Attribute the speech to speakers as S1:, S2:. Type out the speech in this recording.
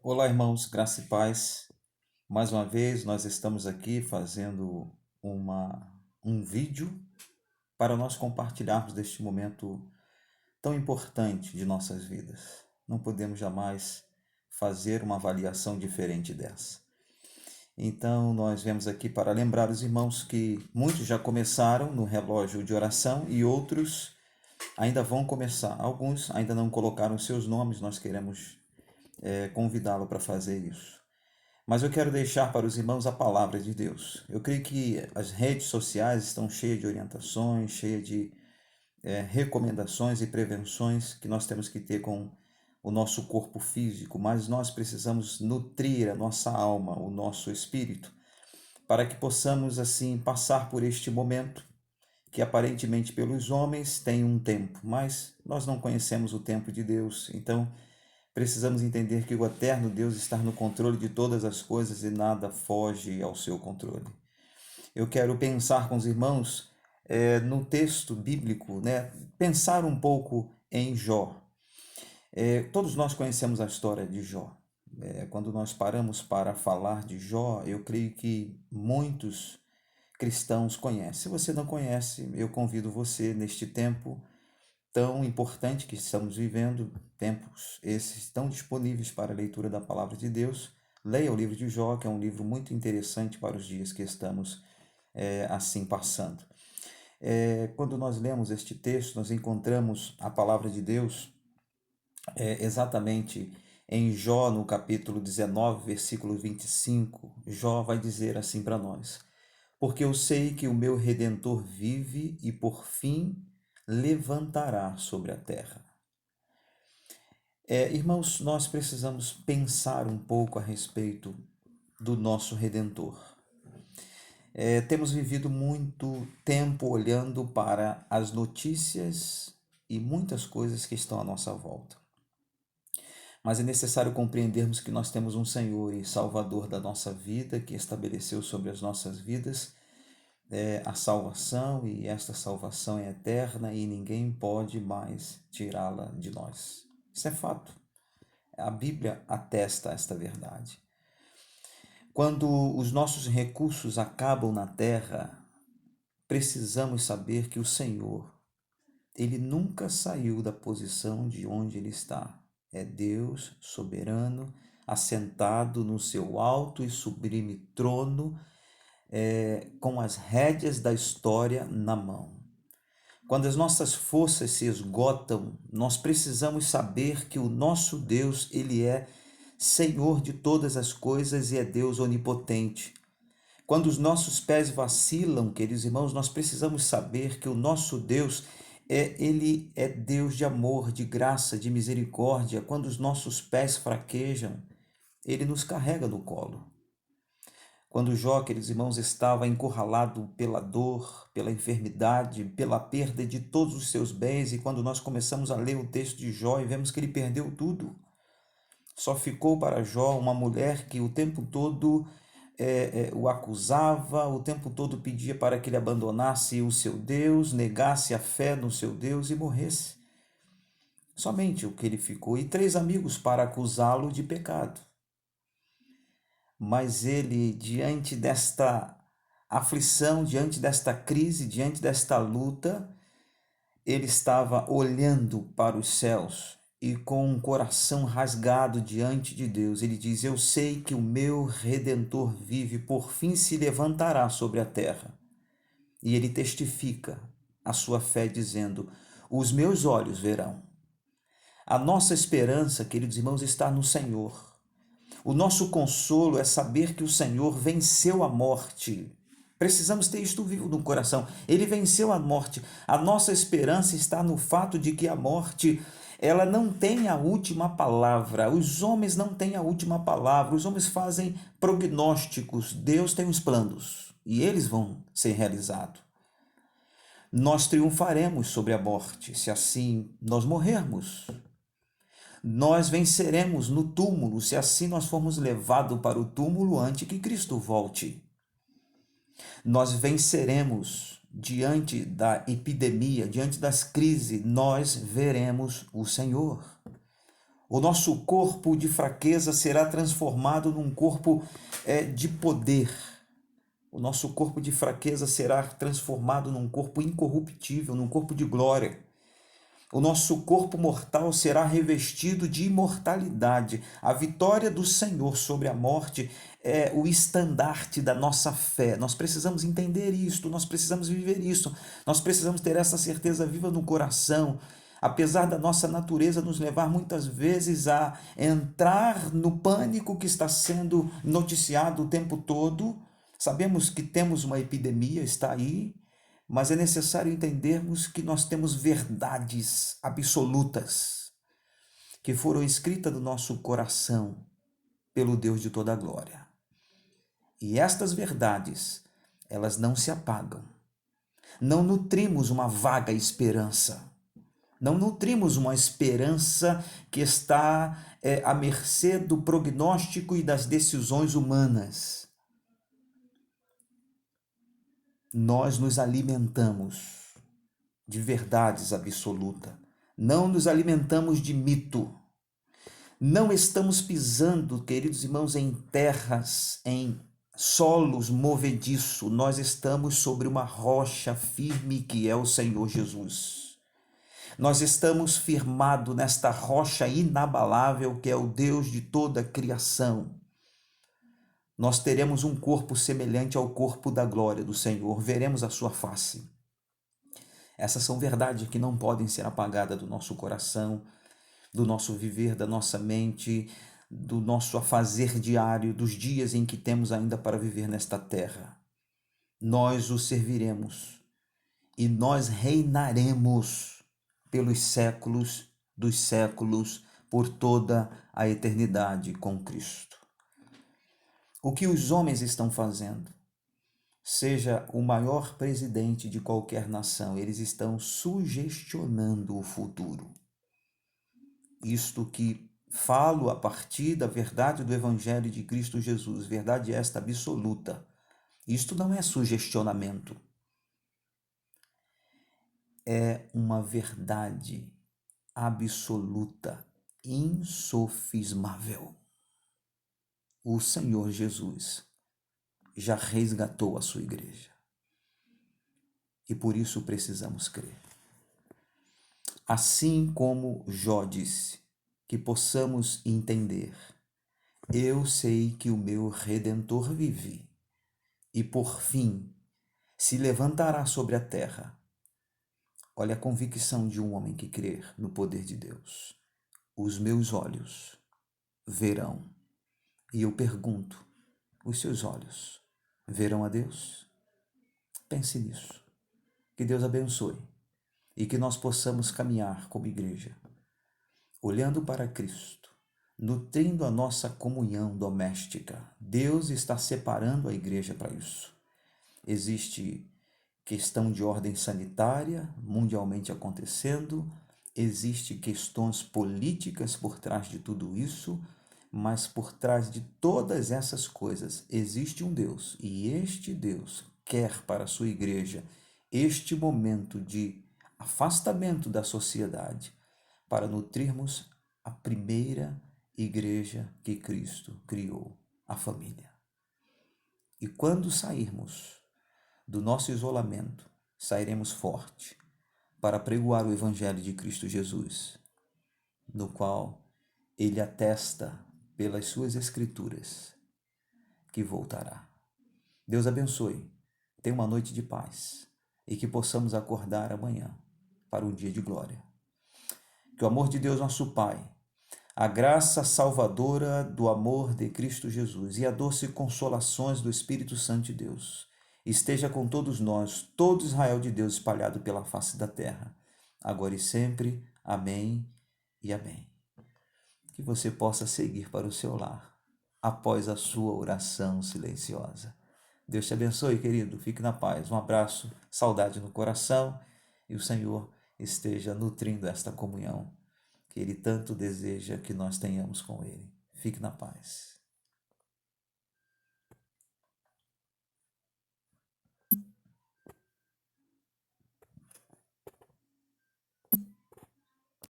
S1: Olá, irmãos, graça e paz. Mais uma vez, nós estamos aqui fazendo um vídeo para nós compartilharmos deste momento tão importante de nossas vidas. Não podemos jamais fazer uma avaliação diferente dessa. Então, nós viemos aqui para lembrar os irmãos que muitos já começaram no relógio de oração e outros ainda vão começar. Alguns ainda não colocaram seus nomes, nós queremos convidá-lo para fazer isso. Mas eu quero deixar para os irmãos a palavra de Deus. Eu creio que as redes sociais estão cheias de orientações, cheias de recomendações e prevenções que nós temos que ter com o nosso corpo físico, mas nós precisamos nutrir a nossa alma, o nosso espírito, para que possamos assim passar por este momento que aparentemente pelos homens tem um tempo, mas nós não conhecemos o tempo de Deus. Então, precisamos entender que o eterno Deus está no controle de todas as coisas e nada foge ao seu controle. Eu quero pensar com os irmãos no texto bíblico, né? Pensar um pouco em Jó. Todos nós conhecemos a história de Jó. Quando nós paramos para falar de Jó, eu creio que muitos cristãos conhecem. Se você não conhece, eu convido você neste tempo tão importante que estamos vivendo, tempos esses tão disponíveis para a leitura da palavra de Deus. Leia o livro de Jó, que é um livro muito interessante para os dias que estamos assim passando. Quando nós lemos este texto, nós encontramos a palavra de Deus exatamente em Jó, no capítulo 19, versículo 25. Jó vai dizer assim para nós: porque eu sei que o meu Redentor vive e por fim levantará sobre a terra. Irmãos, nós precisamos pensar um pouco a respeito do nosso Redentor. Temos vivido muito tempo olhando para as notícias e muitas coisas que estão à nossa volta. Mas é necessário compreendermos que nós temos um Senhor e Salvador da nossa vida, que estabeleceu sobre as nossas vidas a salvação, e esta salvação é eterna e ninguém pode mais tirá-la de nós. Isso é fato. A Bíblia atesta esta verdade. Quando os nossos recursos acabam na terra, precisamos saber que o Senhor, ele nunca saiu da posição de onde ele está. É Deus soberano, assentado no seu alto e sublime trono, com as rédeas da história na mão. Quando as nossas forças se esgotam, nós precisamos saber que o nosso Deus, ele é Senhor de todas as coisas e é Deus onipotente. Quando os nossos pés vacilam, queridos irmãos, nós precisamos saber que o nosso Deus ele é Deus de amor, de graça, de misericórdia. Quando os nossos pés fraquejam, ele nos carrega no colo. Quando Jó, queridos irmãos, estava encurralado pela dor, pela enfermidade, pela perda de todos os seus bens, e quando nós começamos a ler o texto de Jó e vemos que ele perdeu tudo, só ficou para Jó uma mulher que o tempo todo o acusava, o tempo todo pedia para que ele abandonasse o seu Deus, negasse a fé no seu Deus e morresse. Somente o que ele ficou, e 3 amigos para acusá-lo de pecado. Mas ele, diante desta aflição, diante desta crise, diante desta luta, ele estava olhando para os céus e com um coração rasgado diante de Deus. Ele diz: eu sei que o meu Redentor vive, por fim se levantará sobre a terra. E ele testifica a sua fé dizendo: os meus olhos verão. A nossa esperança, queridos irmãos, está no Senhor. O nosso consolo é saber que o Senhor venceu a morte. Precisamos ter isto vivo no coração. Ele venceu a morte. A nossa esperança está no fato de que a morte, ela não tem a última palavra. Os homens não têm a última palavra. Os homens fazem prognósticos. Deus tem os planos e eles vão ser realizados. Nós triunfaremos sobre a morte, se assim nós morrermos. Nós venceremos no túmulo, se assim nós formos levados para o túmulo antes que Cristo volte. Nós venceremos diante da epidemia, diante das crises, nós veremos o Senhor. O nosso corpo de fraqueza será transformado num corpo de poder. O nosso corpo de fraqueza será transformado num corpo incorruptível, num corpo de glória. O nosso corpo mortal será revestido de imortalidade. A vitória do Senhor sobre a morte é o estandarte da nossa fé. Nós precisamos entender isto, nós precisamos viver isso, nós precisamos ter essa certeza viva no coração. Apesar da nossa natureza nos levar muitas vezes a entrar no pânico que está sendo noticiado o tempo todo, sabemos que temos uma epidemia, está aí, mas é necessário entendermos que nós temos verdades absolutas que foram escritas no nosso coração pelo Deus de toda a glória. E estas verdades, elas não se apagam. Não nutrimos uma vaga esperança. Não nutrimos uma esperança que está à mercê do prognóstico e das decisões humanas. Nós nos alimentamos de verdades absolutas. Não nos alimentamos de mito. Não estamos pisando, queridos irmãos, em terras, em solos movediços. Nós estamos sobre uma rocha firme que é o Senhor Jesus. Nós estamos firmados nesta rocha inabalável que é o Deus de toda a criação. Nós teremos um corpo semelhante ao corpo da glória do Senhor, veremos a sua face. Essas são verdades que não podem ser apagadas do nosso coração, do nosso viver, da nossa mente, do nosso afazer diário, dos dias em que temos ainda para viver nesta terra. Nós o serviremos e nós reinaremos pelos séculos dos séculos, por toda a eternidade com Cristo. O que os homens estão fazendo? Seja o maior presidente de qualquer nação, eles estão sugestionando o futuro. Isto que falo a partir da verdade do Evangelho de Cristo Jesus, verdade esta absoluta. Isto não é sugestionamento. É uma verdade absoluta, insofismável. O Senhor Jesus já resgatou a sua igreja. E por isso precisamos crer. Assim como Jó disse, que possamos entender. Eu sei que o meu Redentor vive, e por fim se levantará sobre a terra. Olha a convicção de um homem que crê no poder de Deus. Os meus olhos verão. E eu pergunto, os seus olhos verão a Deus? Pense nisso. Que Deus abençoe e que nós possamos caminhar como igreja, olhando para Cristo, nutrindo a nossa comunhão doméstica. Deus está separando a igreja para isso. Existe questão de ordem sanitária mundialmente acontecendo, existe questões políticas por trás de tudo isso, mas por trás de todas essas coisas existe um Deus, e este Deus quer para a sua igreja este momento de afastamento da sociedade para nutrirmos a primeira igreja que Cristo criou, a família. E quando sairmos do nosso isolamento, sairemos forte para pregoar o Evangelho de Cristo Jesus, no qual ele atesta pelas suas escrituras que voltará. Deus abençoe, tenha uma noite de paz e que possamos acordar amanhã para um dia de glória. Que o amor de Deus, nosso Pai, a graça salvadora do amor de Cristo Jesus e a doce consolações do Espírito Santo de Deus esteja com todos nós, todo Israel de Deus espalhado pela face da terra, agora e sempre. Amém e amém. Que você possa seguir para o seu lar após a sua oração silenciosa. Deus te abençoe, querido. Fique na paz. Um abraço, saudade no coração e o Senhor esteja nutrindo esta comunhão que Ele tanto deseja que nós tenhamos com Ele. Fique na paz.